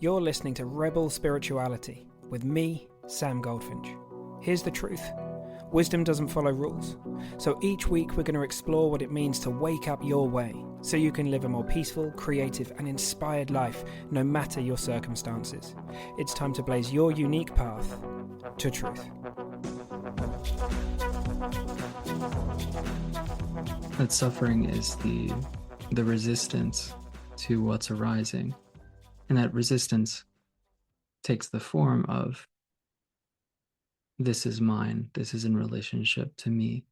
You're listening to Rebel Spirituality with me, Sam Goldfinch. Here's the truth. Wisdom doesn't follow rules. So each week we're going to explore what it means to wake up your way so you can live a more peaceful, creative and inspired life no matter your circumstances. It's time to blaze your unique path to truth. That suffering is the resistance to what's arising. And that resistance takes the form of, this is mine, this is in relationship to me.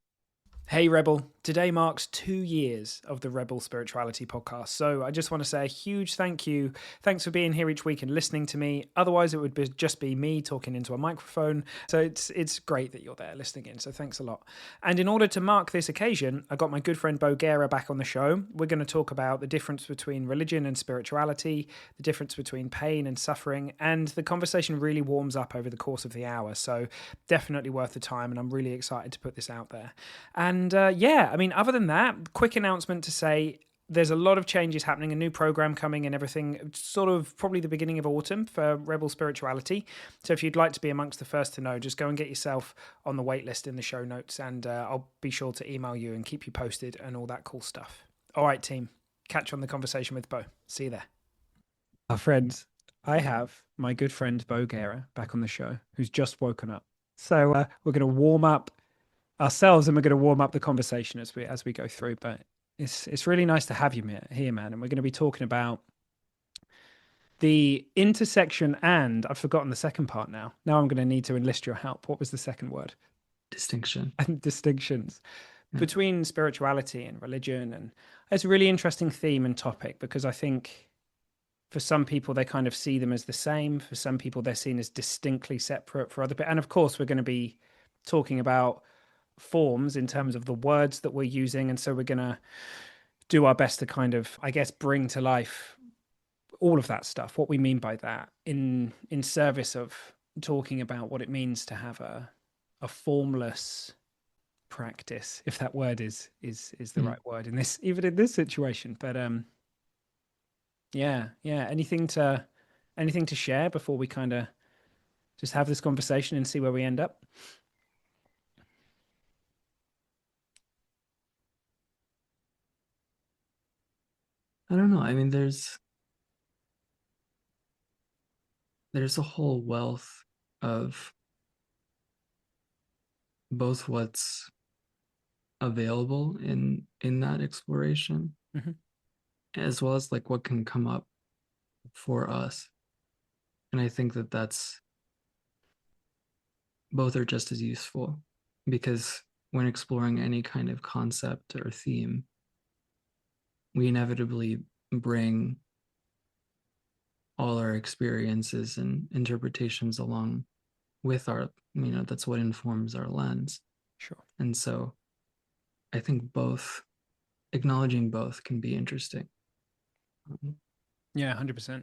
Hey Rebel, today marks 2 years of the Rebel Spirituality podcast. So I just want to say a huge thank you. Thanks for being here each week and listening to me. Otherwise it would just be me talking into a microphone. So it's great that you're there listening in. So thanks a lot. And in order to mark this occasion, I got my good friend Boh Guerra back on the show. We're going to talk about the difference between religion and spirituality, the difference between pain and suffering, and the conversation really warms up over the course of the hour. So definitely worth the time, and I'm really excited to put this out there. And other than that, quick announcement to say there's a lot of changes happening, a new program coming and everything, sort of probably the beginning of autumn for Rebel Spirituality. So if you'd like to be amongst the first to know, just go and get yourself on the waitlist in the show notes, and I'll be sure to email you and keep you posted and all that cool stuff. All right, team, catch on the conversation with Boh. See you there. Our friends, I have my good friend Boh Guerra back on the show, who's just woken up. So we're going to warm up ourselves, and we're going to warm up the conversation as we go through. But it's really nice to have you here, man. And we're going to be talking about the intersection, and I've forgotten the second part now. Now I'm going to need to enlist your help. What was the second word? Distinction. And distinctions between spirituality and religion. And it's a really interesting theme and topic, because I think for some people they kind of see them as the same. For some people they're seen as distinctly separate. For other people, and of course we're going to be talking about forms in terms of the words that we're using, and so we're going to do our best to kind of, I guess, bring to life all of that stuff, what we mean by that, in service of talking about what it means to have a formless practice, if that word is the right word in this, even in this situation. But anything to share before we kind of just have this conversation and see where we end up? I don't know. I mean, there's a whole wealth of both what's available in that exploration, as well as like what can come up for us. And I think that that's both are just as useful, because when exploring any kind of concept or theme, we inevitably bring all our experiences and interpretations along with our, that's what informs our lens. Sure. And so I think acknowledging both can be interesting. Yeah, 100%.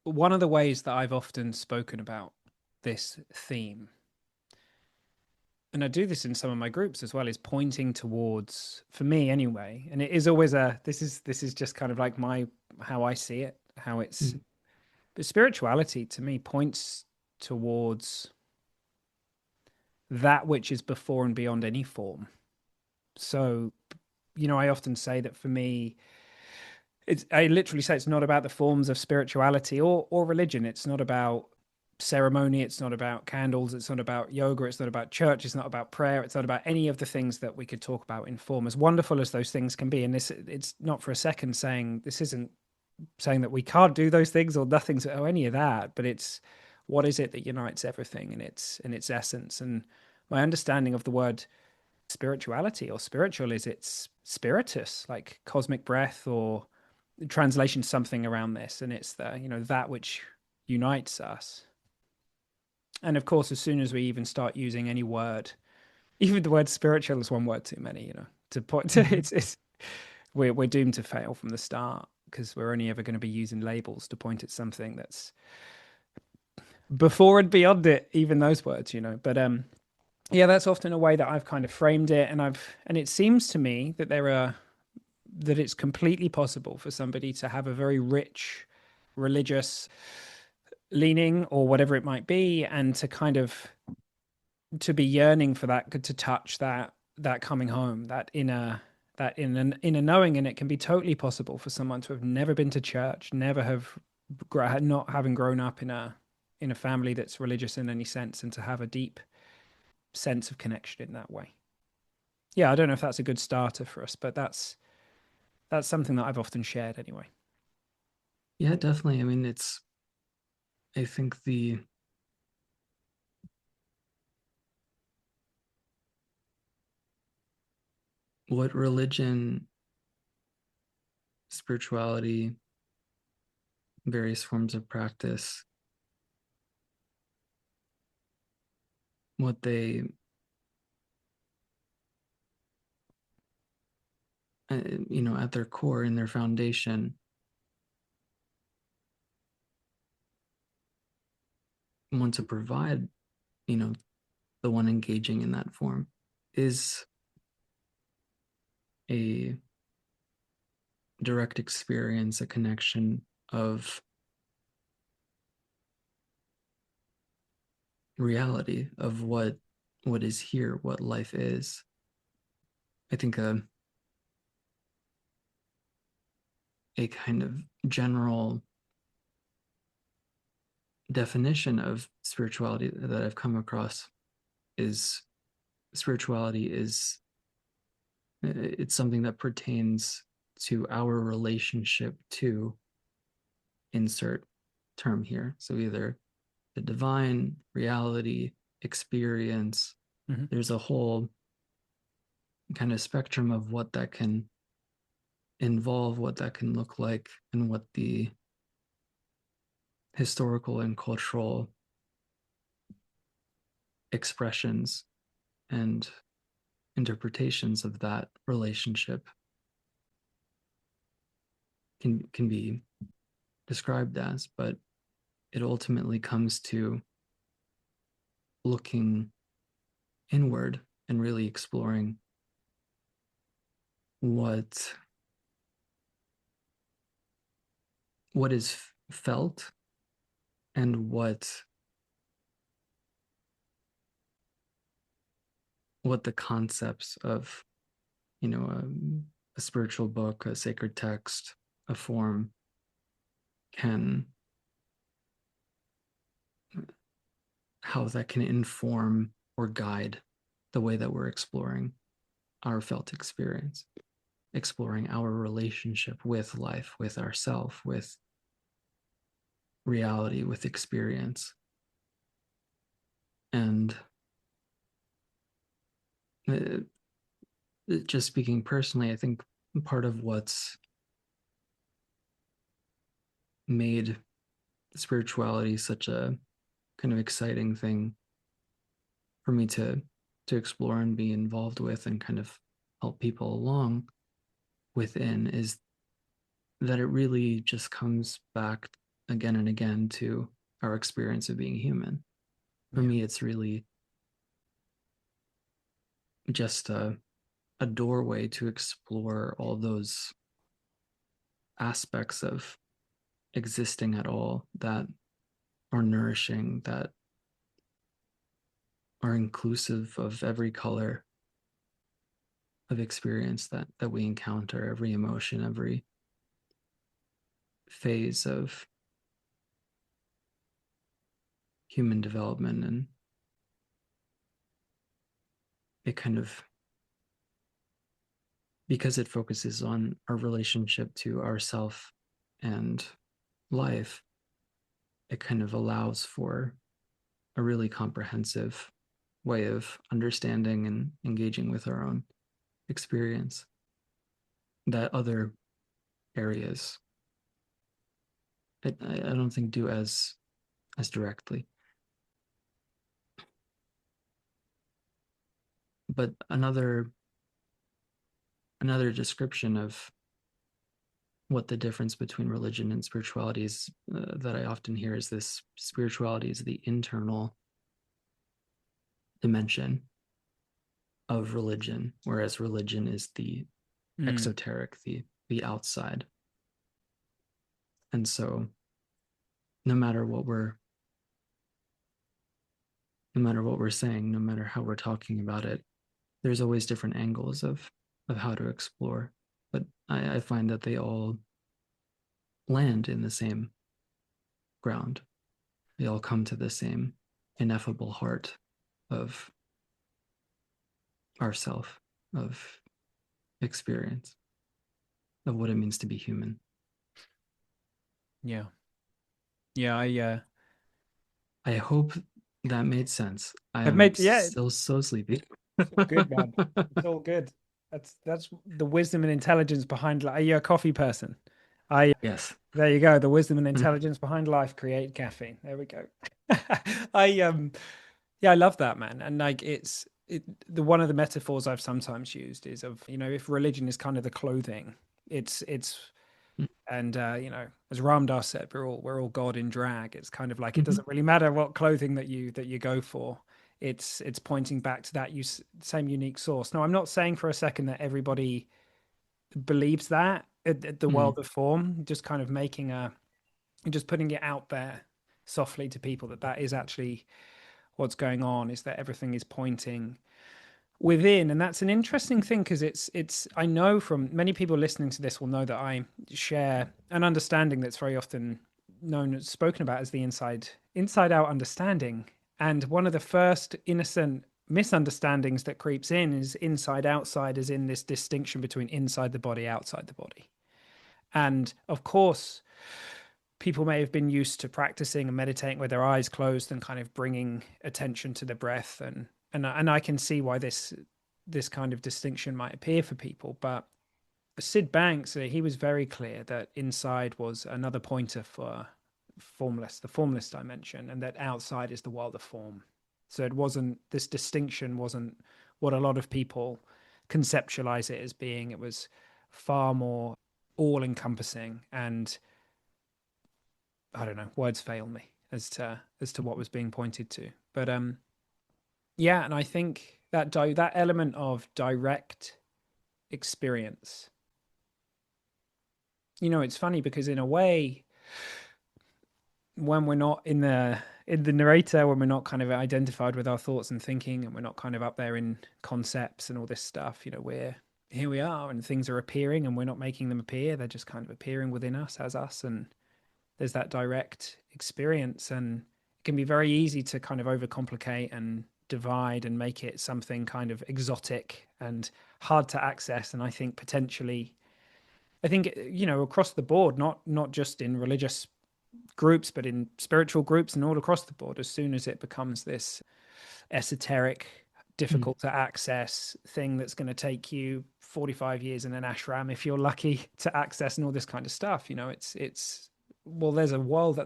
One of the ways that I've often spoken about this theme, and I do this in some of my groups as well, is pointing towards, for me anyway, and it is always this is just kind of like how I see it, how it's, but spirituality to me points towards that which is before and beyond any form. So, I often say that for me, I literally say it's not about the forms of spirituality or religion. It's not about ceremony. It's not about candles. It's not about yoga. It's not about church. It's not about prayer. It's not about any of the things that we could talk about in form, as wonderful as those things can be. And it's not for a second saying, this isn't saying that we can't do those things or nothing's or any of that, but it's, what is it that unites everything in its essence? And my understanding of the word spirituality or spiritual is it's spiritus, like cosmic breath, or translation something around this. And it's that which unites us. And of course, as soon as we even start using any word, even the word spiritual is one word too many, to point to, we're doomed to fail from the start, because we're only ever going to be using labels to point at something that's before and beyond it, even those words, But that's often a way that I've kind of framed it, and it seems to me that it's completely possible for somebody to have a very rich religious leaning or whatever it might be, and to kind of to be yearning for that, to touch that coming home, that inner knowing. And it can be totally possible for someone to have never been to church, never have not having grown up in a family that's religious in any sense, and to have a deep sense of connection in that way. Yeah, I don't know if that's a good starter for us, but that's something that I've often shared anyway. Yeah, definitely. I mean, I think what religion, spirituality, various forms of practice, what they, at their core, in their foundation, want to provide, the one engaging in that form is a direct experience, a connection of reality, of what is here, what life is. I think a kind of general definition of spirituality that I've come across is spirituality is it's something that pertains to our relationship to insert term here. So either the divine, reality, experience. Mm-hmm. There's a whole kind of spectrum of what that can involve, what that can look like, and what the historical and cultural expressions and interpretations of that relationship can be described as. But it ultimately comes to looking inward and really exploring what is felt and what the concepts of, a spiritual book, a sacred text, a form can, how that can inform or guide the way that we're exploring our felt experience, exploring our relationship with life, with ourself, with reality, with experience. And just speaking personally, I think part of what's made spirituality such a kind of exciting thing for me to explore and be involved with and kind of help people along within is that it really just comes back again and again to our experience of being human. For me, it's really just a doorway to explore all those aspects of existing at all that are nourishing, that are inclusive of every color of experience that we encounter, every emotion, every phase of human development. And it kind of, because it focuses on our relationship to ourself and life, it kind of allows for a really comprehensive way of understanding and engaging with our own experience that other areas I don't think do as directly. But another description of what the difference between religion and spirituality is, that I often hear, is this: spirituality is the internal dimension of religion, whereas religion is the exoteric, the outside. And so no matter what we're saying, no matter how we're talking about it, there's always different angles of how to explore. But I find that they all land in the same ground. They all come to the same ineffable heart of ourself, of experience, of what it means to be human. Yeah. Yeah, I hope that made sense. I I've am made, yeah, still so sleepy. it's all good, man. It's all good. That's the wisdom and intelligence behind life. Are you a coffee person? I Yes. There you go. The wisdom and intelligence behind life create caffeine. There we go. I Yeah, I love that, man. And like the one of the metaphors I've sometimes used is of, if religion is kind of the clothing, it's and as Ram Dass said, we're all God in drag. It's kind of like it Mhm. doesn't really matter what clothing that you go for. It's pointing back to that same unique source. Now, I'm not saying for a second that everybody believes that at the world Mhm. of form, just kind of just putting it out there softly to people that is actually what's going on, is that everything is pointing within. And that's an interesting thing, because it's I know from many people listening to this will know that I share an understanding that's very often spoken about as the inside out understanding. And one of the first innocent misunderstandings that creeps in is inside outside, as in this distinction between inside the body, outside the body. And of course, people may have been used to practicing and meditating with their eyes closed and kind of bringing attention to the breath, and I can see why this kind of distinction might appear for people. But Sid Banks, he was very clear that inside was another pointer for the formless dimension, and that outside is the world of form. So this distinction wasn't what a lot of people conceptualize it as being. It was far more all encompassing, and I don't know, words fail me as to what was being pointed to. But yeah, and I think that element of direct experience, it's funny because in a way, when we're not in the narrator, when we're not kind of identified with our thoughts and thinking, and we're not kind of up there in concepts and all this stuff, we're here, we are, and things are appearing, and we're not making them appear. They're just kind of appearing within us as us, and there's that direct experience. And it can be very easy to kind of overcomplicate and divide and make it something kind of exotic and hard to access. And I think potentially, across the board, not just in religious groups, but in spiritual groups and all across the board, as soon as it becomes this esoteric, Mhm. difficult to access thing that's going to take you 45 years in an ashram if you're lucky to access, and all this kind of stuff, it's well, there's worlds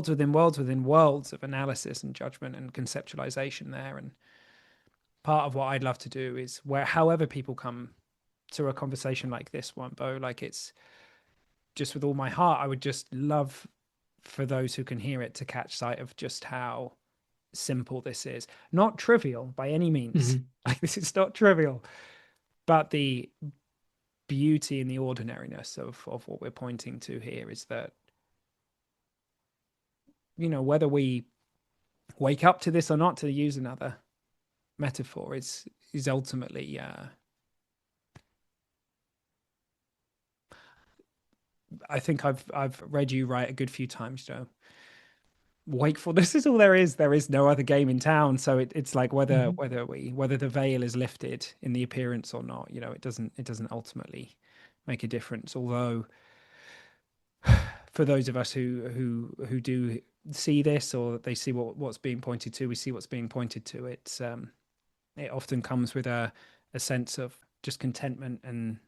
within worlds within worlds of analysis and judgment and conceptualization there. And part of what I'd love to do is, where however people come to a conversation like this one, Bo, like, it's just with all my heart, I would just love for those who can hear it to catch sight of just how simple this is. Not trivial by any means. Mhm. Like, this is not trivial, but the beauty and the ordinariness of what we're pointing to here is that, whether we wake up to this or not, to use another metaphor, is ultimately, I think I've read you right a good few times, Joe. Wakefulness is all there is. There is no other game in town. So it's like, whether Mhm. whether the veil is lifted in the appearance or not, it doesn't ultimately make a difference. Although, for those of us who do see this, or they see what's being pointed to, we see what's being pointed to. It often comes with a sense of just contentment, and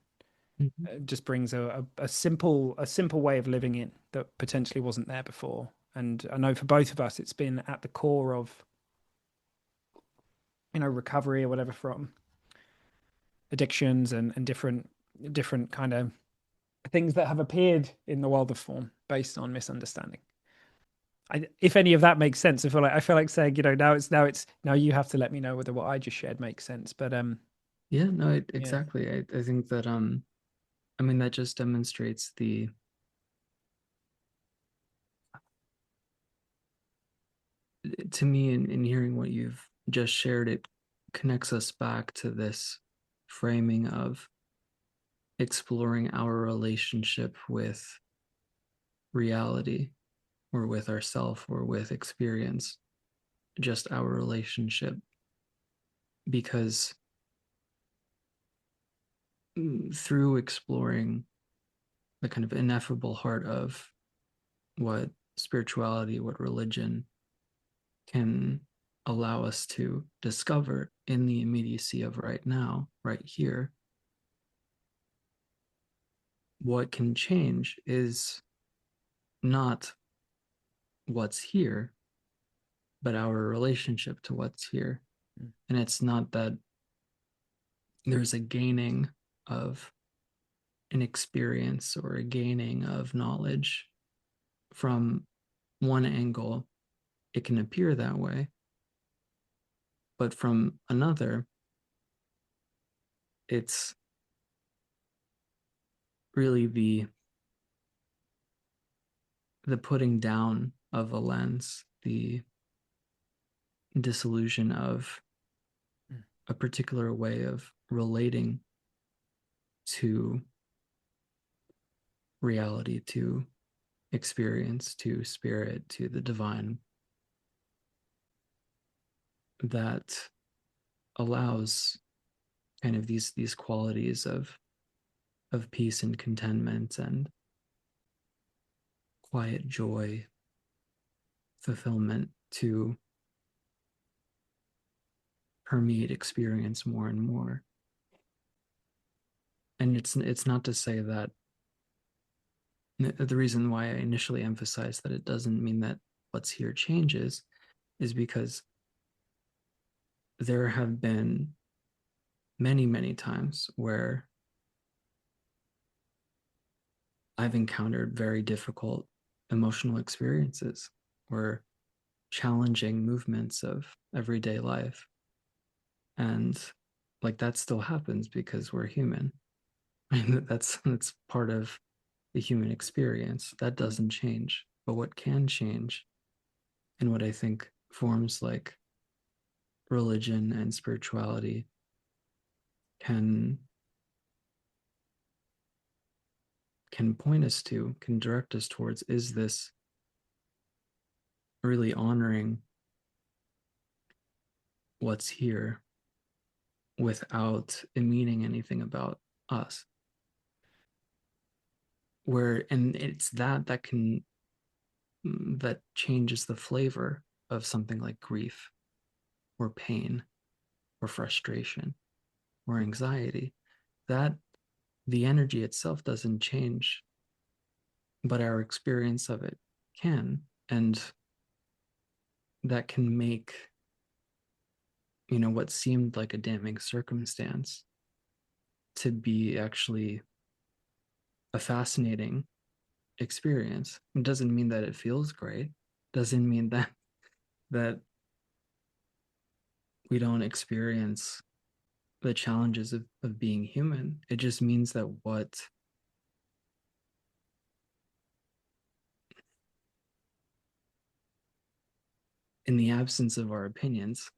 Mhm. just brings a simple way of living in that potentially wasn't there before. And I know for both of us, it's been at the core of, recovery or whatever, from addictions and different kind of things that have appeared in the world of form based on misunderstanding. If any of that makes sense, I feel like saying, now you have to let me know whether what I just shared makes sense. But Yeah, no, yeah, exactly. I think that I mean that just demonstrates to me, in hearing what you've just shared, it connects us back to this framing of exploring our relationship with reality or with ourself or with experience, just our relationship. Because through exploring the kind of ineffable heart of what spirituality, what religion can allow us to discover in the immediacy of right now, right here, what can change is not what's here, but our relationship to what's here. Mm. And it's not that there's a gaining of an experience or a gaining of knowledge from one angle. It can appear that way, but from another, it's really the putting down of a lens, the dissolution of Mm. a particular way of relating to reality, to experience, to spirit, to the divine, that allows kind of these qualities of peace and contentment and quiet joy, fulfillment to permeate experience more and more. And it's not to say that the reason why I initially emphasized that it doesn't mean that what's here changes is because there have been many, many times where I've encountered very difficult emotional experiences or challenging movements of everyday life. And like that still happens because we're human. I mean, that's part of the human experience. That doesn't change. But what can change, and what I think forms like religion and spirituality can point us to, can direct us towards, is this really honoring what's here without meaning anything about us. Where, and it's that can, that changes the flavor of something like grief or pain or frustration or anxiety. That the energy itself doesn't change, but our experience of it can. And that can make, what seemed like a damning circumstance to be actually a fascinating experience. It doesn't mean that it feels great. Doesn't mean that we don't experience the challenges of being human. It just means that what in the absence of our opinions,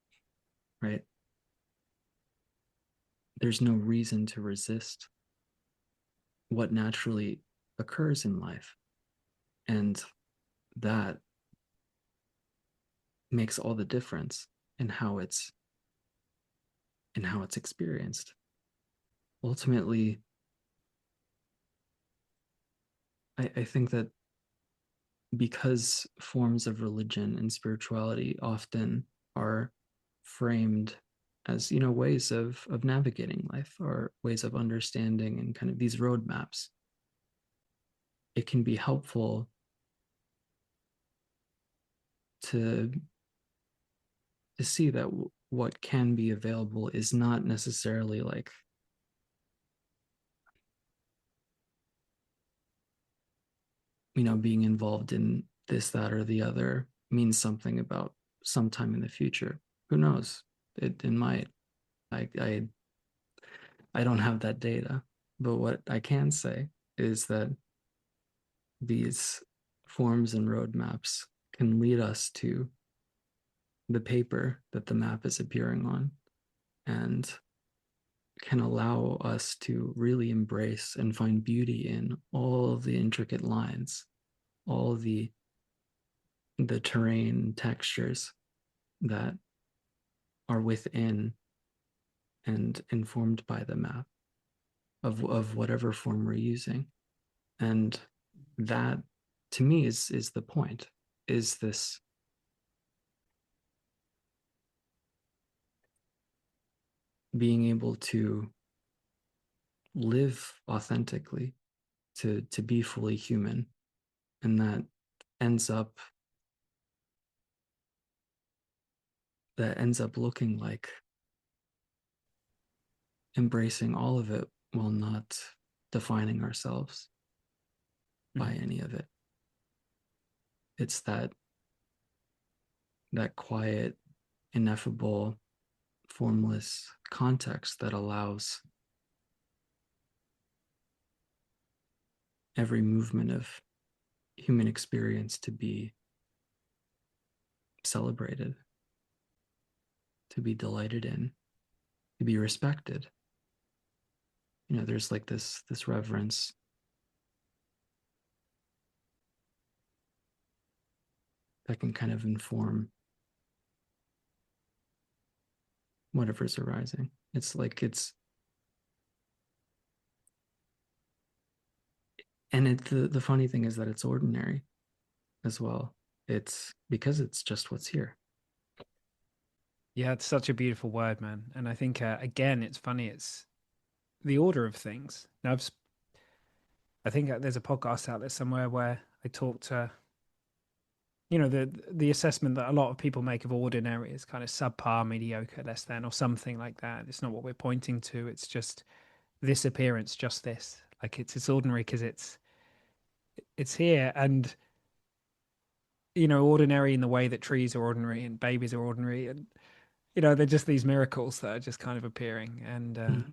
right? There's no reason to resist what naturally occurs in life. And that makes all the difference in how it's experienced. Ultimately, I think that because forms of religion and spirituality often are framed as ways of navigating life or ways of understanding and kind of these roadmaps, it can be helpful to see that what can be available is not necessarily like being involved in this, that, or the other means something about sometime in the future. Who knows? It might. I don't have that data, but what I can say is that these forms and roadmaps can lead us to the paper that the map is appearing on, and can allow us to really embrace and find beauty in all of the intricate lines, all the terrain textures that are within and informed by the map of whatever form we're using. And that, to me, is the point, is this being able to live authentically, to be fully human. And ends up that ends up looking like embracing all of it while not defining ourselves by any of it. It's that quiet, ineffable, formless context that allows every movement of human experience to be celebrated, to be delighted in, to be respected. You know, there's like this reverence that can kind of inform whatever's arising. It's like the funny thing is that it's ordinary as well. It's because it's just what's here. Yeah, it's such a beautiful word, man. And I think again, it's funny. It's the order of things. Now, I think there's a podcast out there somewhere where I talk to, the assessment that a lot of people make of ordinary is kind of subpar, mediocre, less than, or something like that. It's not what we're pointing to. It's just this appearance, just this. Like it's ordinary because it's here, and ordinary in the way that trees are ordinary and babies are ordinary, and they're just these miracles that are just kind of appearing. And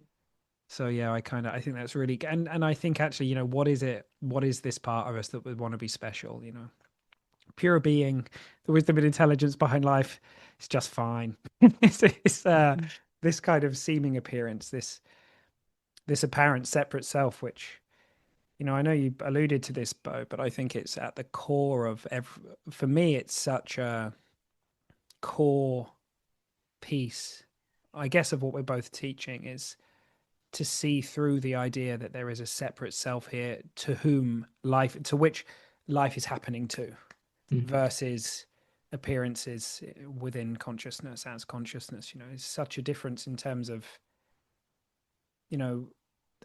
so yeah, I think that's really, and I think actually, what is this part of us that would want to be special? Pure being, the wisdom and intelligence behind life is just fine. It's this kind of seeming appearance, this apparent separate self, which I know you alluded to this, Bo, but I think it's at the core of for me, it's such a core piece, I guess, of what we're both teaching, is to see through the idea that there is a separate self here to which life is happening to, versus appearances within consciousness as consciousness. It's such a difference in terms of, I'm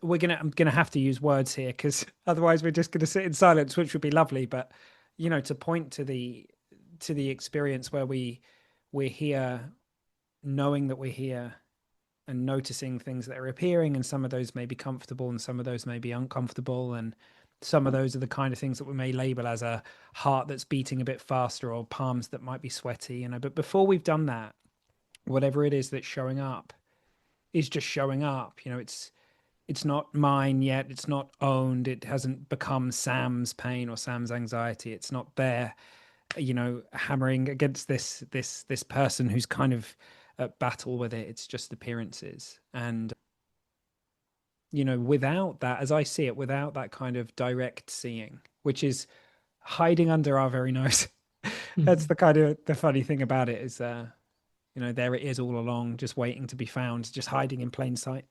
gonna have to use words here because otherwise we're just gonna sit in silence, which would be lovely. But to point to the experience where we're here, knowing that we're here, and noticing things that are appearing, and some of those may be comfortable and some of those may be uncomfortable, and some of those are the kind of things that we may label as a heart that's beating a bit faster or palms that might be sweaty, but before we've done that, whatever it is that's showing up is just showing up. It's not mine yet, it's not owned, it hasn't become Sam's pain or Sam's anxiety, it's not there hammering against this person who's kind of at battle with it. It's just appearances. And without that, as I see it, without that kind of direct seeing, which is hiding under our very nose, that's the kind of the funny thing about it, is there it is all along, just waiting to be found, just hiding in plain sight.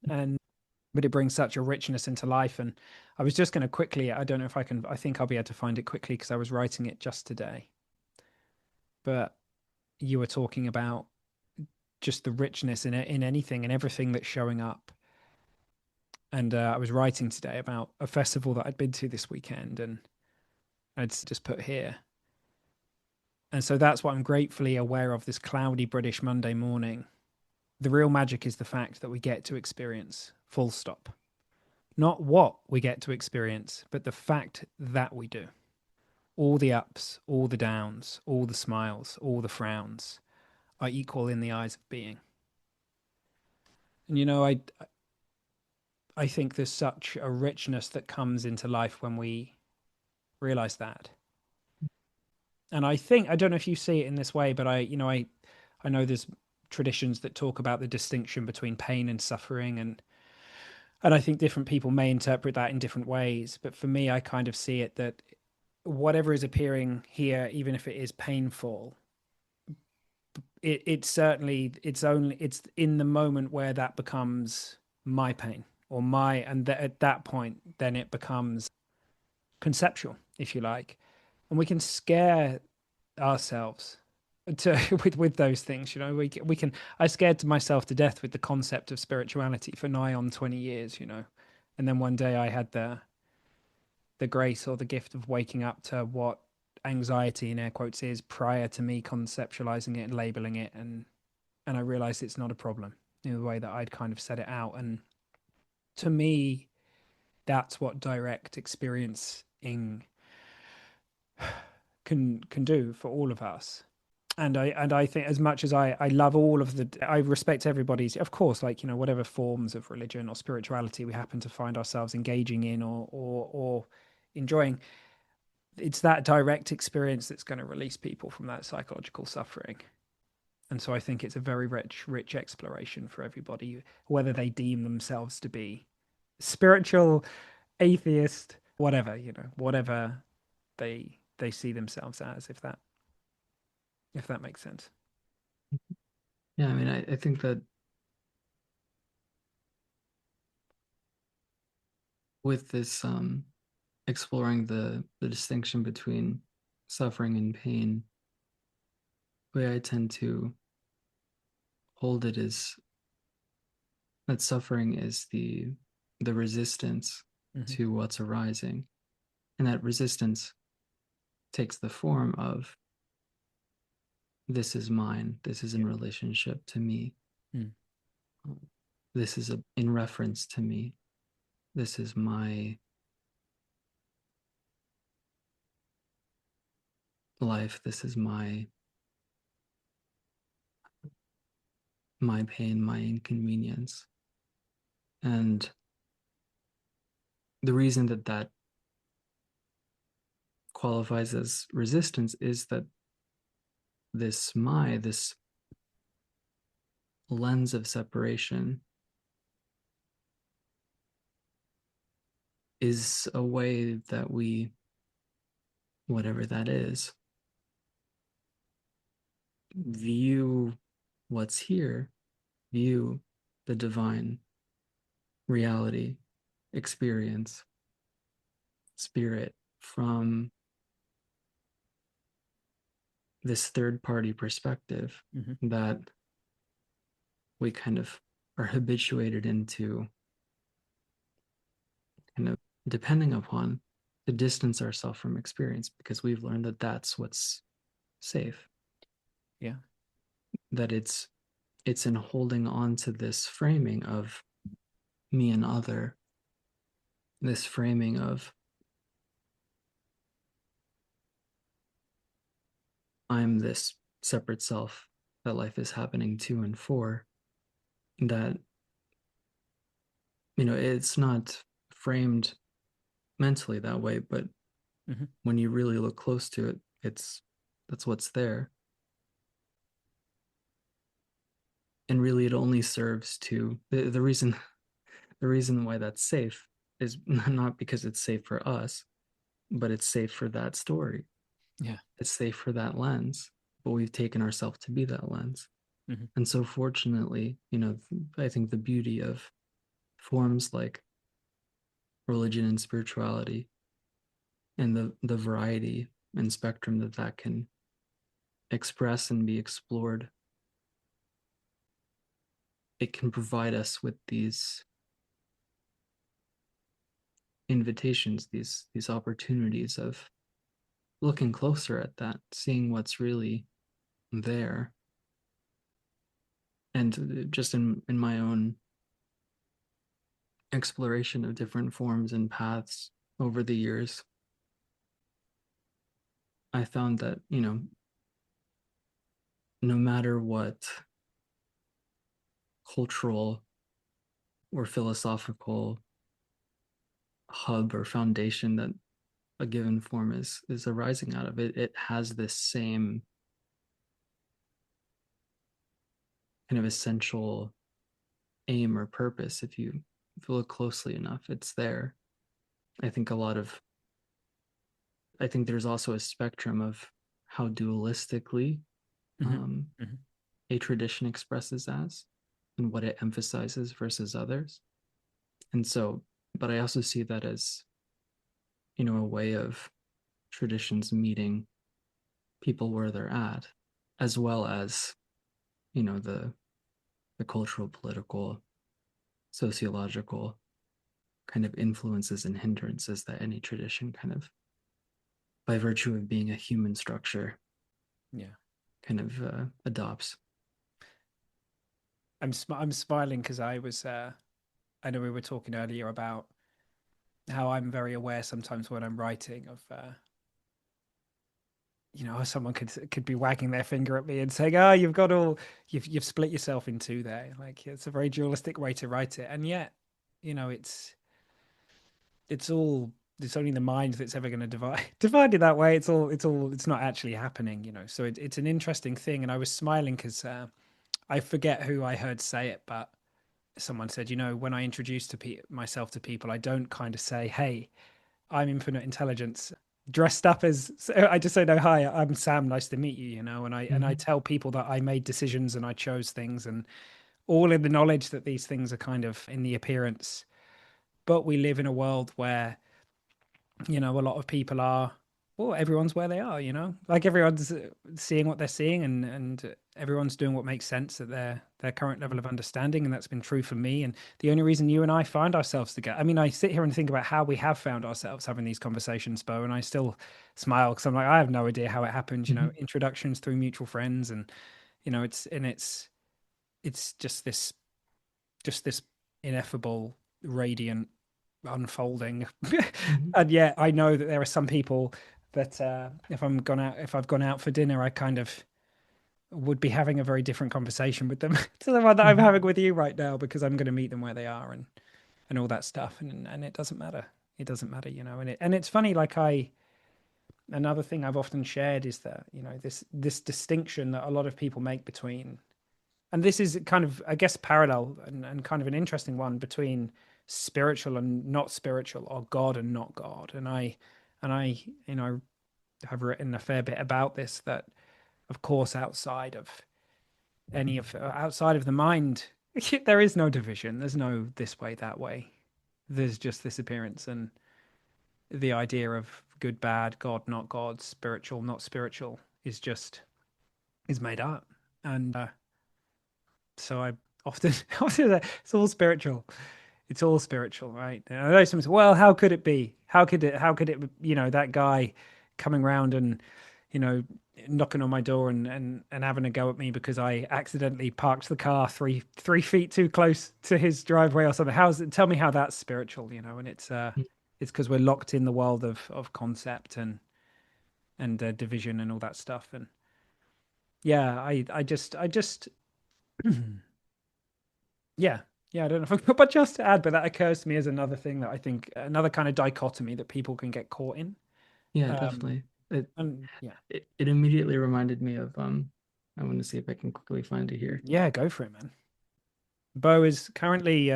But it brings such a richness into life. And I was just going to quickly, I don't know if I think I'll be able to find it quickly because I was writing it just today, but you were talking about just the richness in anything and everything that's showing up. And I was writing today about a festival that I'd been to this weekend, and I'd just put here. And so that's what I'm gratefully aware of this cloudy British Monday morning. The real magic is the fact that we get to experience, full stop. Not what we get to experience, but the fact that we do. All the ups, all the downs, all the smiles, all the frowns are equal in the eyes of being. And I think there's such a richness that comes into life when we realize that. And I think, I don't know if you see it in this way, but I know there's traditions that talk about the distinction between pain and suffering, and I think different people may interpret that in different ways. But for me, I kind of see it that whatever is appearing here, even if it is painful, it's certainly it's in the moment where that becomes my pain or my, and at that point, then it becomes conceptual, if you like, and we can scare ourselves to with those things. We can I scared myself to death with the concept of spirituality for nigh on 20 years, and then one day I had the grace or the gift of waking up to what anxiety in air quotes is prior to me conceptualizing it and labeling it, and I realized it's not a problem in the way that I'd kind of set it out. And to me, that's what direct experiencing can do for all of us. And I think, as much as I love all of the, I respect everybody's, of course, like, whatever forms of religion or spirituality we happen to find ourselves engaging in or enjoying, it's that direct experience that's going to release people from that psychological suffering. And so I think it's a very rich exploration for everybody, whether they deem themselves to be spiritual, atheist, whatever, whatever they see themselves as, if that makes sense. Yeah, I mean, I think that with this exploring the distinction between suffering and pain, the way I tend to hold it is that suffering is the resistance Mm-hmm. to what's arising, and that resistance takes the form of this is mine, this is in relationship to me, Mm. this is in reference to me, this is my life, this is my pain, my inconvenience. And the reason that that qualifies as resistance is that this lens of separation is a way that we, whatever that is, view what's here, view the divine reality, experience, spirit from this third party perspective Mm-hmm. that we kind of are habituated into kind of depending upon to distance ourselves from experience because we've learned that that's what's safe, Yeah. that it's in holding on to this framing of me and other, this framing of I'm this separate self that life is happening to and for, that it's not framed mentally that way, but Mm-hmm. when you really look close to it, that's what's there. And really it only serves to the reason the reason why that's safe is not because it's safe for us, but it's safe for that story. Yeah. It's safe for that lens, but we've taken ourselves to be that lens. Mm-hmm. And so fortunately, I think the beauty of forms like religion and spirituality and the variety and spectrum that can express and be explored, it can provide us with these invitations, these opportunities of looking closer at that, seeing what's really there. And just in my own exploration of different forms and paths over the years, I found that, no matter what cultural or philosophical hub or foundation that a given form is arising out of. It has this same kind of essential aim or purpose. If you look closely enough, it's there. I think a lot of I think there's also a spectrum of how dualistically Hmm. um, Hmm. a tradition expresses as and what it emphasizes versus others. And so, but I also see that as, a way of traditions meeting people where they're at, as well as, the cultural, political, sociological kind of influences and hindrances that any tradition kind of, by virtue of being a human structure, Yeah. kind of adopts. I'm smiling because I know we were talking earlier about how I'm very aware sometimes when I'm writing of someone could be wagging their finger at me and saying, "Oh, you've split yourself in two there." Like it's a very dualistic way to write it, and yet, it's all it's only the mind that's ever going to divide it that way. It's not actually happening. So it's an interesting thing, and I was smiling because I forget who I heard say it, but someone said, when I introduce myself to people, I don't kind of say, "Hey, I'm infinite intelligence." Dressed up as I just say no, hi, I'm Sam, nice to meet you, and I Mm-hmm. tell people that I made decisions and I chose things, and all in the knowledge that these things are kind of in the appearance. But we live in a world where a lot of people are, well, everyone's where they are, like everyone's seeing what they're seeing, and everyone's doing what makes sense at their current level of understanding, and that's been true for me. And the only reason you and I find ourselves together, I mean, I sit here and think about how we have found ourselves having these conversations, Bo, and I still smile because I'm like, I have no idea how it happened. Mm-hmm. Introductions through mutual friends, and it's just this ineffable, radiant unfolding. Mm-hmm. And yet I know that there are some people that if I've gone out for dinner, I kind of would be having a very different conversation with them to the one that I'm Mm-hmm. having with you right now, because I'm going to meet them where they are, and all that stuff, and it doesn't matter. It doesn't matter, and it's funny. Like another thing I've often shared is that this distinction that a lot of people make between, and this is kind of, I guess, parallel and kind of an interesting one between spiritual and not spiritual, or God and not God. And I have written a fair bit about this, that of course outside of the mind, there is no division. There's no this way, that way. There's just this appearance, and the idea of good, bad, God, not God, spiritual, not spiritual is made up. And so I often, often say, it's all spiritual. It's all spiritual, right? And I know someone says, well, how could it be? How could it, that guy coming round and, you know, knocking on my door and having a go at me because I accidentally parked the car three feet too close to his driveway or something. Tell me how that's spiritual, and it's because we're locked in the world of concept and division and all that stuff. And yeah, I just yeah, yeah, I don't know if I've got much else to add, but that occurs to me as another thing that I think, another kind of dichotomy that people can get caught in. Yeah, Um, definitely. It, and yeah, it immediately reminded me of I want to see if I can quickly find it here. yeah, go for it, man. Bo is currently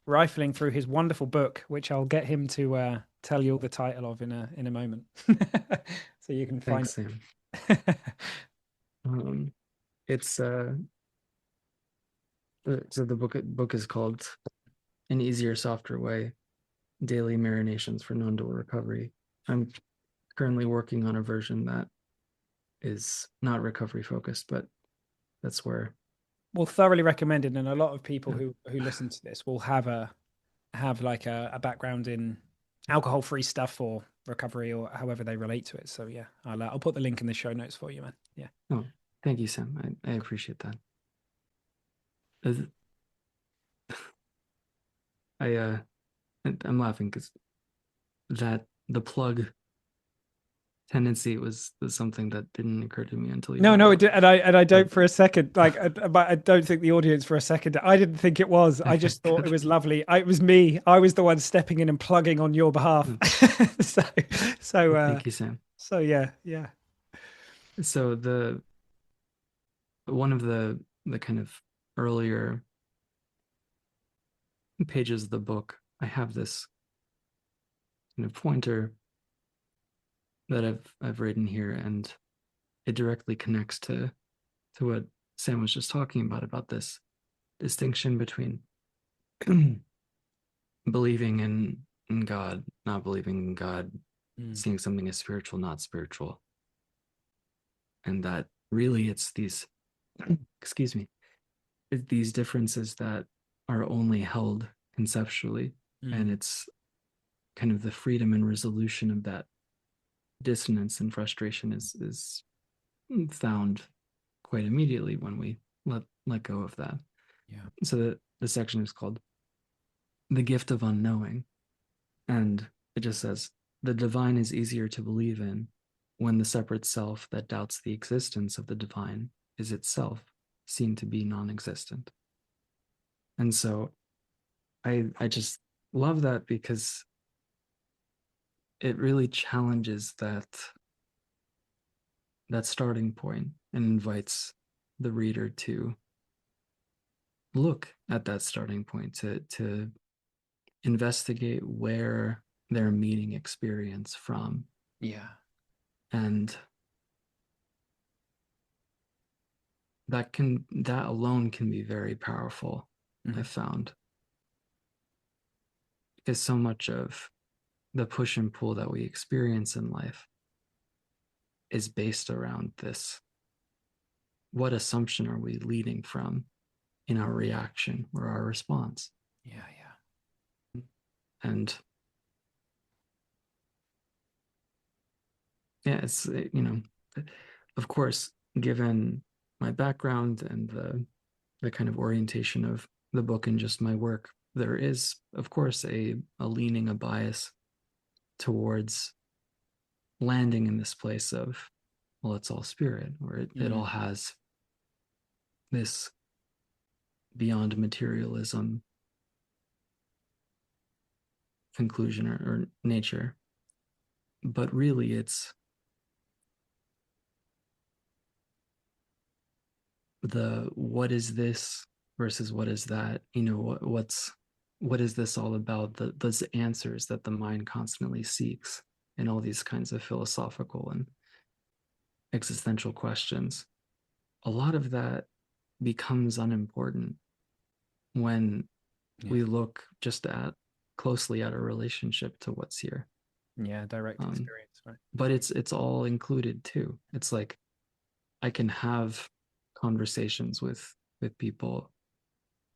rifling through his wonderful book, which I'll get him to tell you the title of in a moment, so you can find Thanks, Sam. it. Um, it's so the book is called An Easier, Softer Way: Daily Marinations for Non-Dual Recovery. I'm currently working on a version that is not recovery focused, but that's where Well, thoroughly recommended, and a lot of people uh, who listen to this will have like a background in alcohol-free stuff or recovery or however they relate to it. So yeah, I'll put the link in the show notes for you, man. Yeah. oh, thank you, Sam. I appreciate that. As- I I'm laughing because that the plug tendency was something that didn't occur to me until you No, brought it no, up. and I But don't for a second I don't think the audience for a second. I didn't think it was. I okay, just thought it good. was lovely. It was me. I was the one stepping in and plugging on your behalf. Mm. so, so, Well, uh, thank you, Sam. so yeah, yeah. So the one of the kind of earlier pages of the book, I have this kind of pointer that I've written here, and it directly connects to what Sam was just talking about this distinction between believing in God, not believing in God, Mm, seeing something as spiritual, not spiritual, and that really it's these excuse me, these differences that are only held conceptually, and mm, it's kind of the freedom and resolution of that dissonance and frustration is found quite immediately when we let go of that. yeah. So the section is called "The Gift of Unknowing," and it just says the divine is easier to believe in when the separate self that doubts the existence of the divine is itself seen to be non-existent. And so I just love that because it really challenges that starting point and invites the reader to look at that starting point, to investigate where they're meeting experience from. Yeah. And that alone can be very powerful, I Mhm. found, because so much of the push and pull that we experience in life is based around this: what assumption are we leading from in our reaction or our response? Yeah, yeah. And yeah, it's, of course, given my background and the kind of orientation of the book and just my work, there is, of course, a leaning, a bias towards landing in this place of, well, it's all spirit, or it all Mm, has this beyond materialism conclusion or nature. But really, it's the what is this versus what is that, what is this all about, those answers that the mind constantly seeks in all these kinds of philosophical and existential questions. A lot of that becomes unimportant when yeah. we look just at closely at our relationship to what's here. Yeah, direct um, experience, right? but it's all included too. It's like I can have conversations with people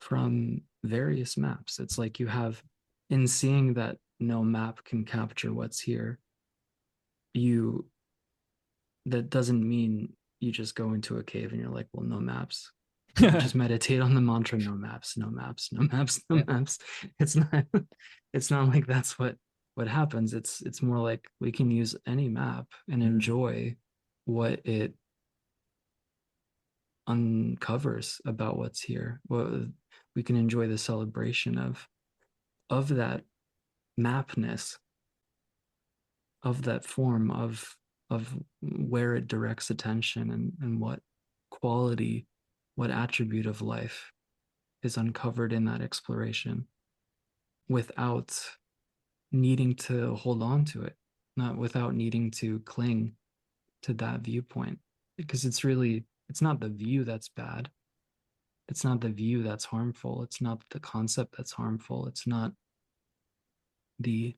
from various maps. It's like you have, in seeing that no map can capture what's here, you that doesn't mean you just go into a cave and you're like, well, no maps. Just meditate on the mantra, no maps, no maps, no maps, no Yeah. maps. It's not it's not like that's what happens. It's more like we can use any map and Mm, enjoy what it uncovers about what's here. Well, we can enjoy the celebration of that mapness, of that form of where it directs attention, and what quality, what attribute of life is uncovered in that exploration without needing to hold on to it, not without needing to cling to that viewpoint. Because it's not the view that's bad. It's not the view that's harmful. It's not the concept that's harmful. It's not the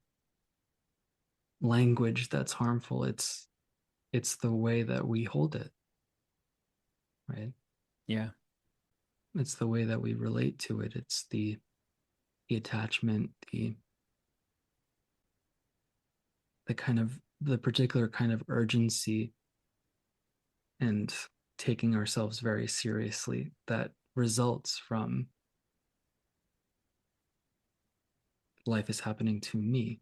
language that's harmful. It's the way that we hold it, right? yeah. It's the way that we relate to it. It's the attachment, the kind of the particular kind of urgency and taking ourselves very seriously that results from life is happening to me.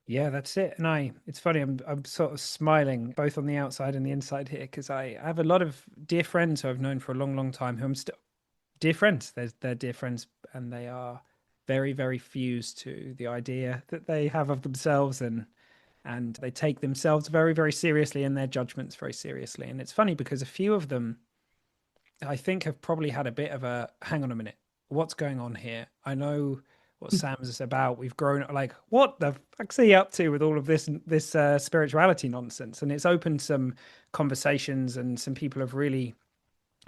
Yeah, that's it. And it's funny, I'm sort of smiling both on the outside and the inside here because I have a lot of dear friends who I've known for a long, long time who I'm still dear friends. They're dear friends, and they are very, very fused to the idea that they have of themselves, and they take themselves very, very seriously and their judgments very seriously. And it's funny because a few of them I think have probably had a bit of a hang on a minute, what's going on here? I know what Sam's about. We've grown like, what the fuck's he up to with all of this spirituality nonsense? And it's opened some conversations, and some people have really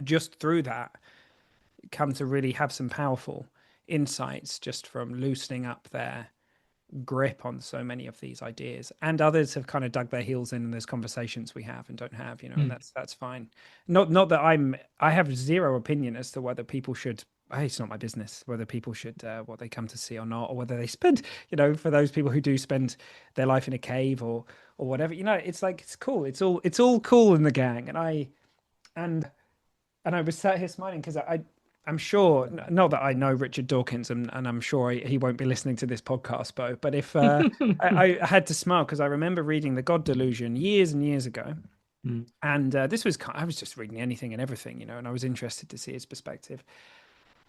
just through that come to really have some powerful insights just from loosening up their grip on so many of these ideas. And others have kind of dug their heels in those conversations we have and don't have, and Mm. that's fine. Not that I have zero opinion as to whether people should, hey, it's not my business whether people should what they come to see or not, or whether they spend, for those people who do spend their life in a cave or whatever, it's like it's cool. It's all cool in the gang. And and I was sat here smiling because I'm sure, not that I know Richard Dawkins, and I'm sure he won't be listening to this podcast, Bo, but if I had to smile because I remember reading The God Delusion years and years ago. Mm. And this was, I was just reading anything and everything, and I was interested to see his perspective.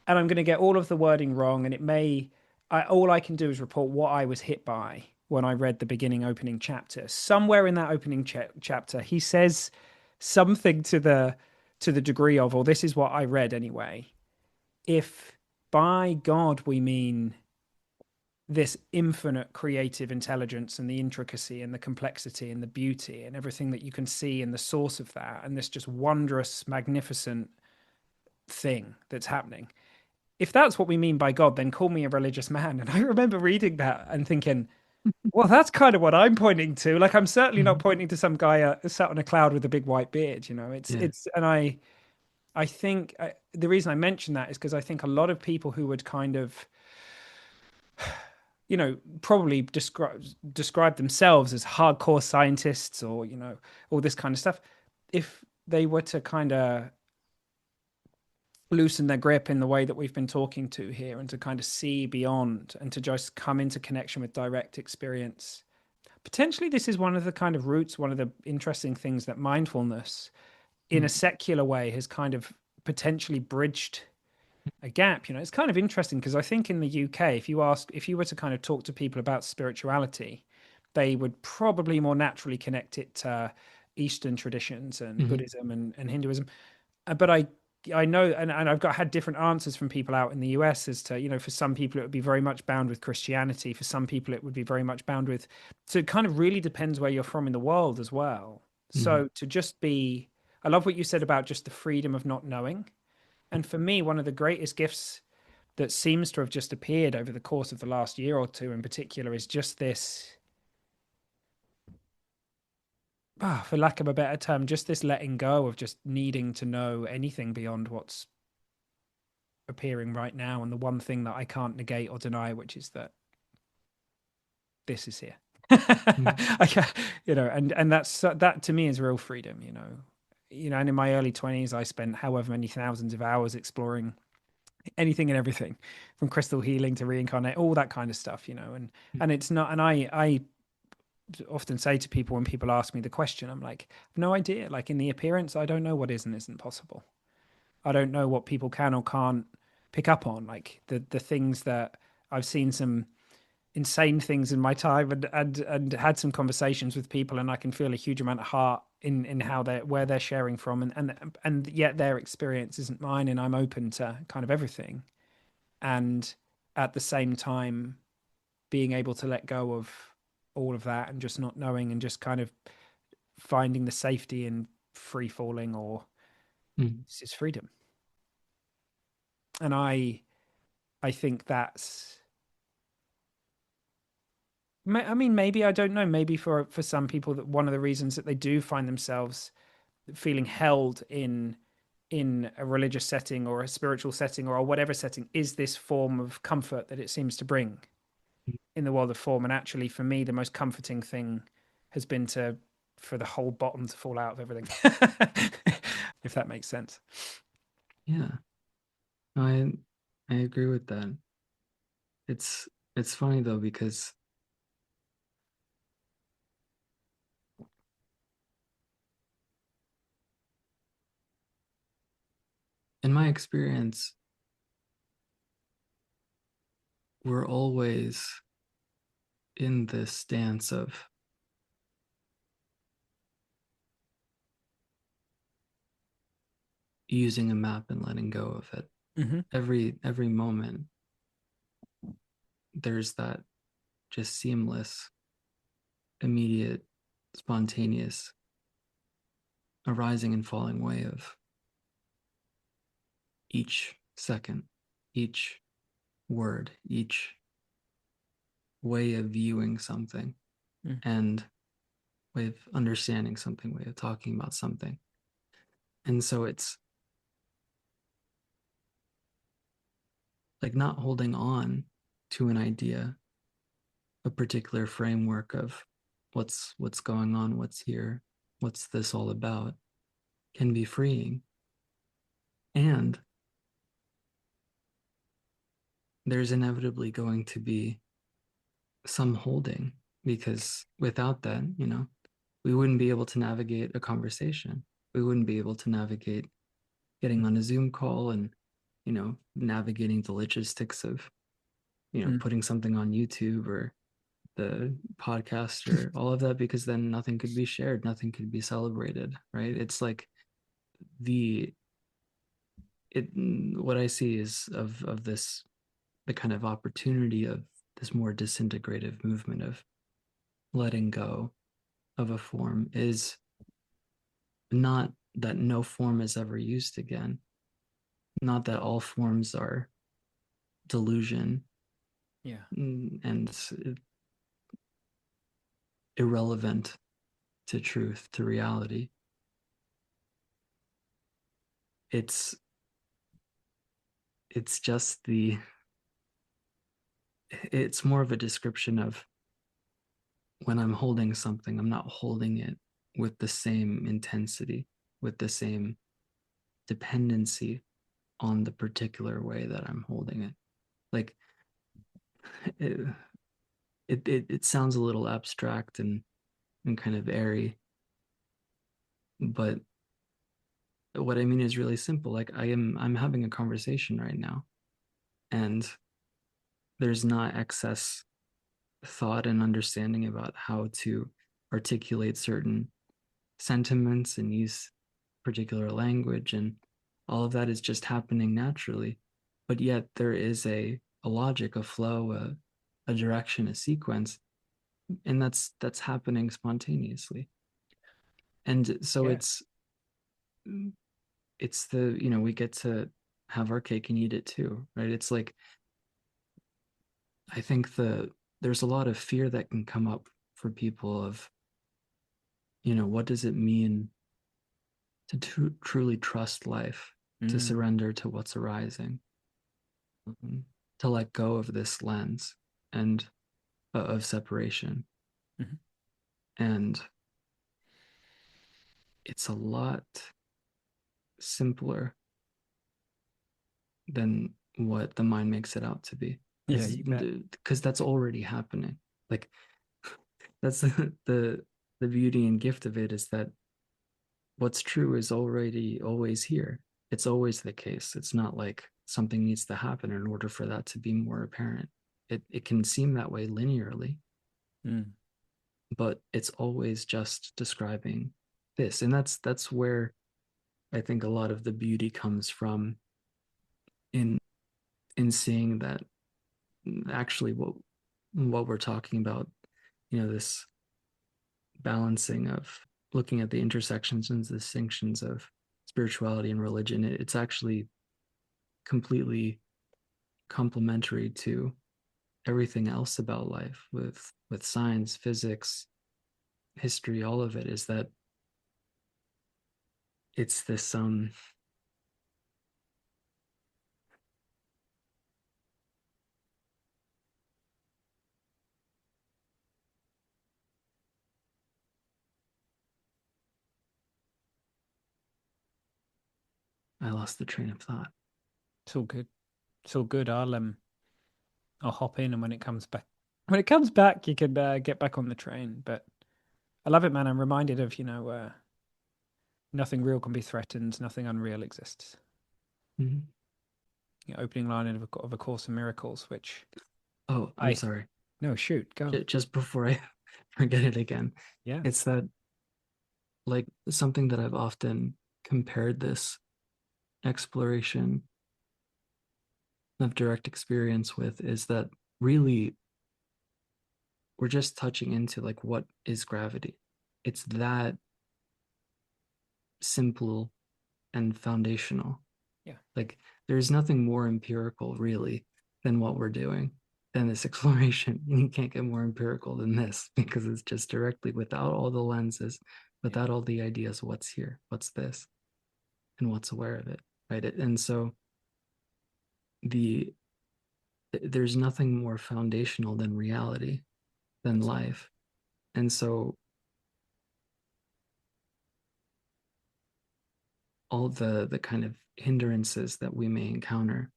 And I'm going to get all of the wording wrong, and all I can do is report what I was hit by when I read the beginning opening chapter. Somewhere in that opening chapter, he says something to the degree of, or this is what I read anyway. If by God we mean this infinite creative intelligence and the intricacy and the complexity and the beauty and everything that you can see in the source of that, and this just wondrous, magnificent thing that's happening. If that's what we mean by God, then call me a religious man. And I remember reading that and thinking, well, that's kind of what I'm pointing to. Like, I'm certainly not Mhm. pointing to some guy sat on a cloud with a big white beard. Yeah. And I think the reason I mention that is because I think a lot of people who would kind of, probably describe themselves as hardcore scientists, or all this kind of stuff, if they were to kind of loosen their grip in the way that we've been talking to here, and to kind of see beyond and to just come into connection with direct experience, potentially this is one of the kind of roots, one of the interesting things that mindfulness in a Mm. secular way has kind of potentially bridged a gap. It's kind of interesting because I think in the UK, if you were to kind of talk to people about spirituality, they would probably more naturally connect it to Eastern traditions and Mhm. Buddhism and Hinduism. But I know, and I've had different answers from people out in the US as to, for some people it would be very much bound with Christianity. For some people it would be very much bound with, so it kind of really depends where you're from in the world as well. Mhm. So to just be, I love what you said about just the freedom of not knowing. And for me, one of the greatest gifts that seems to have just appeared over the course of the last year or two in particular is just this, for lack of a better term, just this letting go of just needing to know anything beyond what's appearing right now. And the one thing that I can't negate or deny, which is that this is here. Mm. I can't, and that to me is real freedom. And in my early 20s, I spent however many thousands of hours exploring anything and everything, from crystal healing to reincarnate, all that kind of stuff. And it's not, and I often say to people when people ask me the question, I'm like, no idea. Like, in the appearance, I don't know what is and isn't possible. I don't know what people can or can't pick up on. Like the things that I've seen, some insane things in my time, and had some conversations with people, and I can feel a huge amount of heart in how they're where they're sharing from, and yet their experience isn't mine, and I'm open to kind of everything. And at the same time, being able to let go of all of that and just not knowing, and just kind of finding the safety in free falling, or Mm. it's freedom. And I think that's, I mean, maybe, I don't know, maybe for some people, that one of the reasons that they do find themselves feeling held in a religious setting or a spiritual setting or whatever setting is this form of comfort that it seems to bring in the world of form. And actually, for me, the most comforting thing has been for the whole bottom to fall out of everything. If that makes sense. Yeah. I I agree with that. It's it's funny though because in my experience, we're always in this stance of using a map and letting go of it. Mm-hmm. Every moment, there's that just seamless, immediate, spontaneous arising and falling away of each second, each word, each way of viewing something, Mm. and way of understanding something, way of talking about something. And so it's like not holding on to an idea, a particular framework of what's going on, what's here, what's this all about, can be freeing. And there's inevitably going to be some holding, because without that, we wouldn't be able to navigate a conversation. We wouldn't be able to navigate getting on a Zoom call and, navigating the logistics of, Mm. putting something on YouTube or the podcast or all of that, because then nothing could be shared, nothing could be celebrated, right? It's like the it what I see is of this, the kind of opportunity of this more disintegrative movement of letting go of a form is not that no form is ever used again, not that all forms are delusion Yeah. and irrelevant to truth, to reality. It's it's just it's more of a description of when I'm holding something, I'm not holding it with the same intensity, with the same dependency on the particular way that I'm holding it. Like it, it sounds a little abstract and kind of airy, but what I mean is really simple. Like I'm having a conversation right now, and there's not excess thought and understanding about how to articulate certain sentiments and use particular language, and all of that is just happening naturally. But yet there is a logic, a flow, a direction, a sequence, and that's happening spontaneously. And so Yeah. it's the, we get to have our cake and eat it too, right? It's like, I think there's a lot of fear that can come up for people of, what does it mean to truly trust life, to Mm. surrender to what's arising, to let go of this lens and of separation. Mhm. And it's a lot simpler than what the mind makes it out to be, Yeah, because you bet. that's already happening. Like that's the beauty and gift of it, is that what's true is already always here. It's always the case. It's not like something needs to happen in order for that to be more apparent. It can seem that way linearly, Mm. but it's always just describing this. And that's where I think a lot of the beauty comes from, in seeing that actually what we're talking about, this balancing of looking at the intersections and distinctions of spirituality and religion, it's actually completely complementary to everything else about life, with science, physics, history. All of it is that it's this I lost the train of thought. It's all good. It's all good. I'll hop in, and when it comes back, you can get back on the train. But I love it, man. I'm reminded of, nothing real can be threatened, nothing unreal exists. Mhm. Opening line of a Course in Miracles, which Oh, I'm I sorry. no shoot go Just before I forget it again, yeah it's that, like, something that I've often compared this exploration of direct experience with is that really we're just touching into like what is gravity. It's that simple and foundational. yeah Like there's nothing more empirical really than what we're doing, than this exploration. You can't get more empirical than this because it's just directly without all the lenses, yeah without all the ideas of what's here, what's this, and what's aware of it, right? And so the there's nothing more foundational than reality, than that's it. life. And so all the kind of hindrances that we may encounter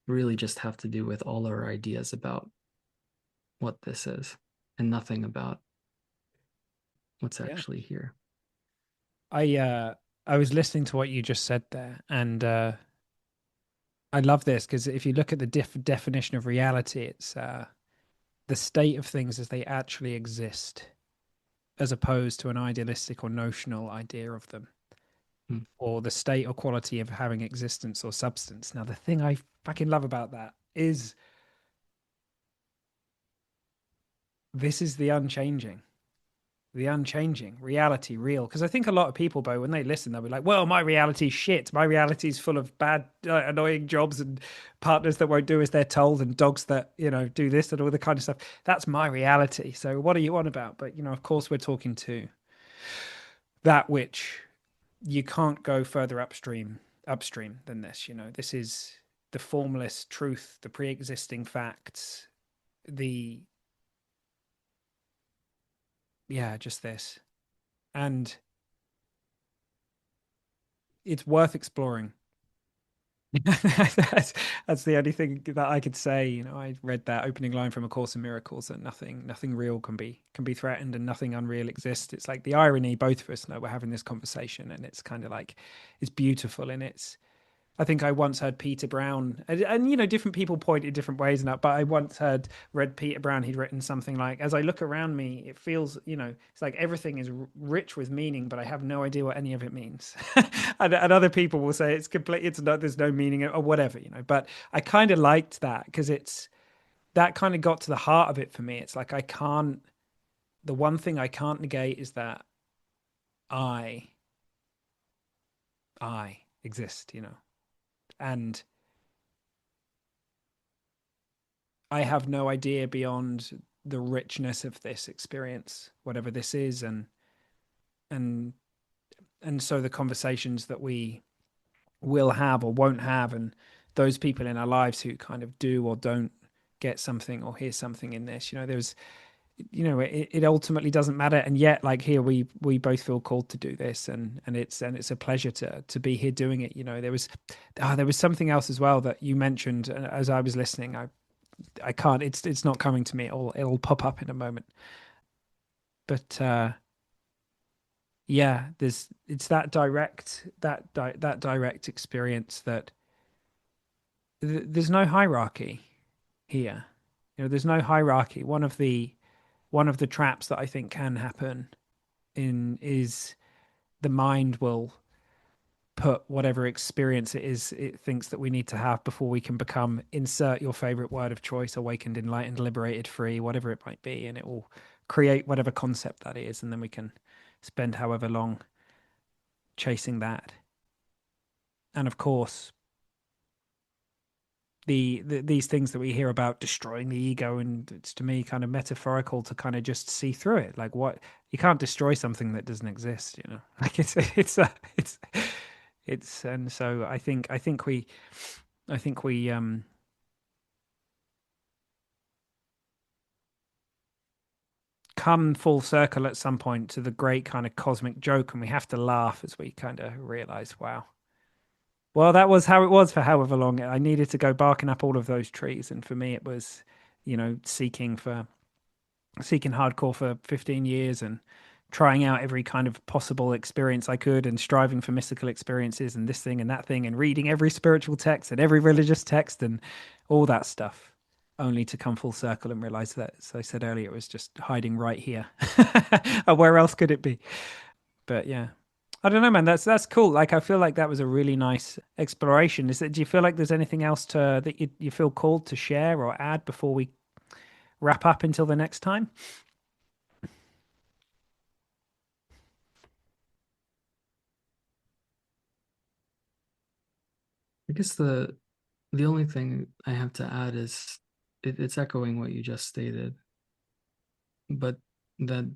really just have to do with all our ideas about what this is and nothing about what's Yeah. actually here. I was listening to what you just said there, and I love this because if you look at the definition of reality, it's the state of things as they actually exist, as opposed to an idealistic or notional idea of them, Hmm. or the state or quality of having existence or substance. Now, the thing I fucking love about that is this is the unchanging reality, real. Because I think a lot of people, Bo, when they listen, they'll be like, well, my reality's shit. My reality's full of bad, annoying jobs and partners that won't do as they're told and dogs that, do this and all the kind of stuff. That's my reality. So what are you on about? But, of course, we're talking to that which you can't go further upstream than this. This is the formless truth, the pre-existing facts, the, yeah, just this. And it's worth exploring. that's, that's the only thing that I could say. I read that opening line from A Course in Miracles that nothing real can be threatened and nothing unreal exists. It's like the irony, both of us know we're having this conversation, and it's kind of like it's beautiful and it's I think I once heard Peter Brown, and different people point in different ways in that. But I once read Peter Brown. He'd written something like, "As I look around me, it feels, it's like everything is rich with meaning, but I have no idea what any of it means." And other people will say it's complete. It's not. There's no meaning or whatever. But I kind of liked that because it's that kind of got to the heart of it for me. It's like I can't. The one thing I can't negate is that I I exist. And I have no idea beyond the richness of this experience, whatever this is, and and so the conversations that we will have or won't have, and those people in our lives who kind of do or don't get something or hear something in this, there's, it ultimately doesn't matter, and yet, like here, we both feel called to do this, and it's a pleasure to be here doing it. There was something else as well that you mentioned as I was listening. I can't. It's not coming to me. It'll pop up in a moment. But yeah, it's that direct experience that there's no hierarchy here. There's no hierarchy. One of the traps that I think can happen in is the mind will put whatever experience it is it thinks that we need to have before we can become insert your favorite word of choice, awakened, enlightened, liberated, free, whatever it might be, and it will create whatever concept that is, and then we can spend however long chasing that. And of course, these things that we hear about destroying the ego, and it's to me kind of metaphorical to kind of just see through it. Like, what, you can't destroy something that doesn't exist, like it's and so I think we come full circle at some point to the great kind of cosmic joke, and we have to laugh as we kind of realize, wow, well, that was how it was for however long. I needed to go barking up all of those trees, and for me it was, seeking hardcore for 15 years and trying out every kind of possible experience I could and striving for mystical experiences and this thing and that thing and reading every spiritual text and every religious text and all that stuff, only to come full circle and realize that, as I said earlier, it was just hiding right here. Where else could it be? But yeah, I don't know, man. That's cool. Like, I feel like that was a really nice exploration. Do you feel like there's anything else that you feel called to share or add before we wrap up until the next time? I guess the only thing I have to add is it's echoing what you just stated, but that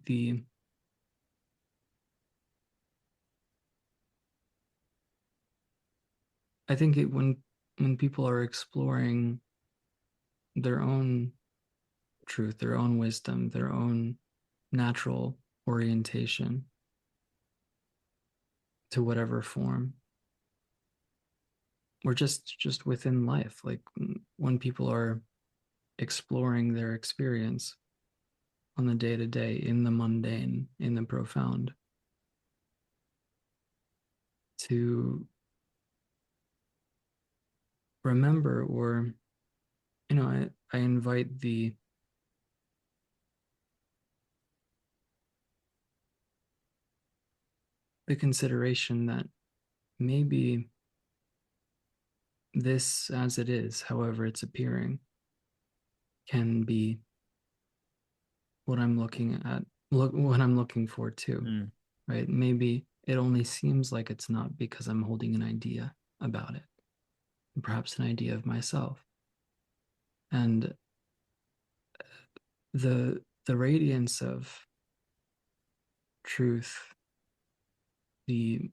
I think when people are exploring their own truth, their own wisdom, their own natural orientation to whatever form, or just within life, like when people are exploring their experience on the day to day, in the mundane, in the profound, to remember, or I invite the consideration that maybe this, as it is, however it's appearing, can be what I'm looking at, what I'm looking for too, right? Maybe it only seems like it's not because I'm holding an idea about it, perhaps an idea of myself. And the radiance of truth, the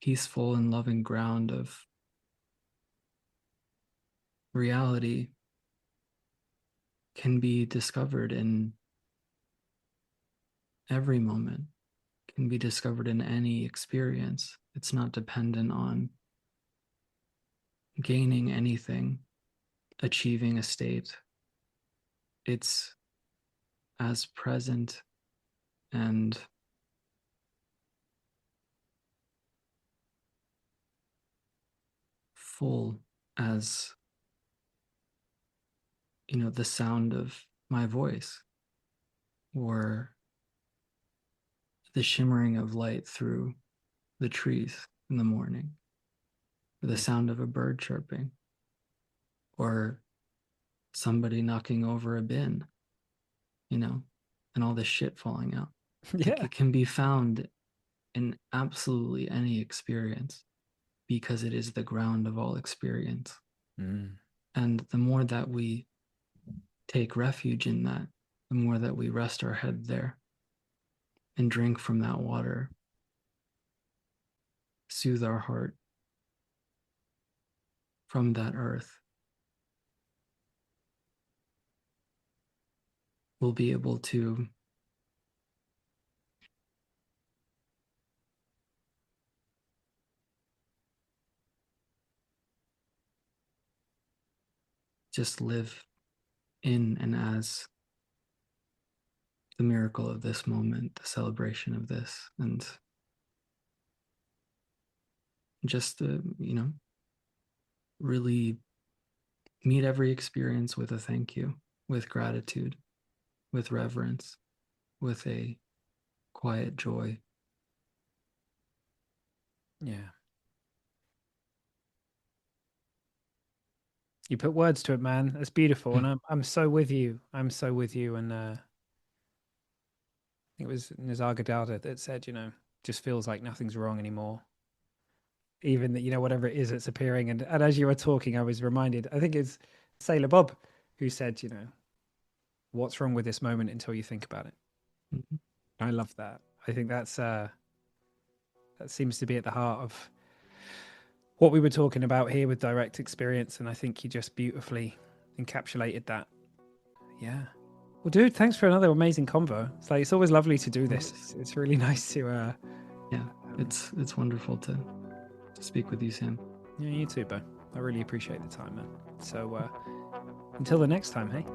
peaceful and loving ground of reality, can be discovered in every moment, can be discovered in any experience. It's not dependent on gaining anything, achieving a state. It's as present and full as the sound of my voice, or the shimmering of light through the trees in the morning, or the sound of a bird chirping, or somebody knocking over a bin, and all the shit falling out. Yeah. Like, it can be found in absolutely any experience because it is the ground of all experience. And the more that we take refuge in that, the more that we rest our head there and drink from that water, soothe our heart from that earth, we'll be able to just live in and as the miracle of this moment, the celebration of this, and just really meet every experience with a thank you, with gratitude, with reverence, with a quiet joy. Yeah. You put words to it, man. That's beautiful, and I'm so with you. I'm so with you. And it was Nisargadatta that said, just feels like nothing's wrong anymore. Even that, whatever it is that's appearing. And as you were talking, I was reminded, I think it's Sailor Bob who said, what's wrong with this moment until you think about it. I love that. I think that seems to be at the heart of what we were talking about here with direct experience. And I think you just beautifully encapsulated that. Yeah. Well, dude, thanks for another amazing convo. It's always lovely to do this. It's really nice to yeah, it's wonderful to speak with you, Sam. Yeah, you too, Bo. I really appreciate the time, man. So until the next time, hey.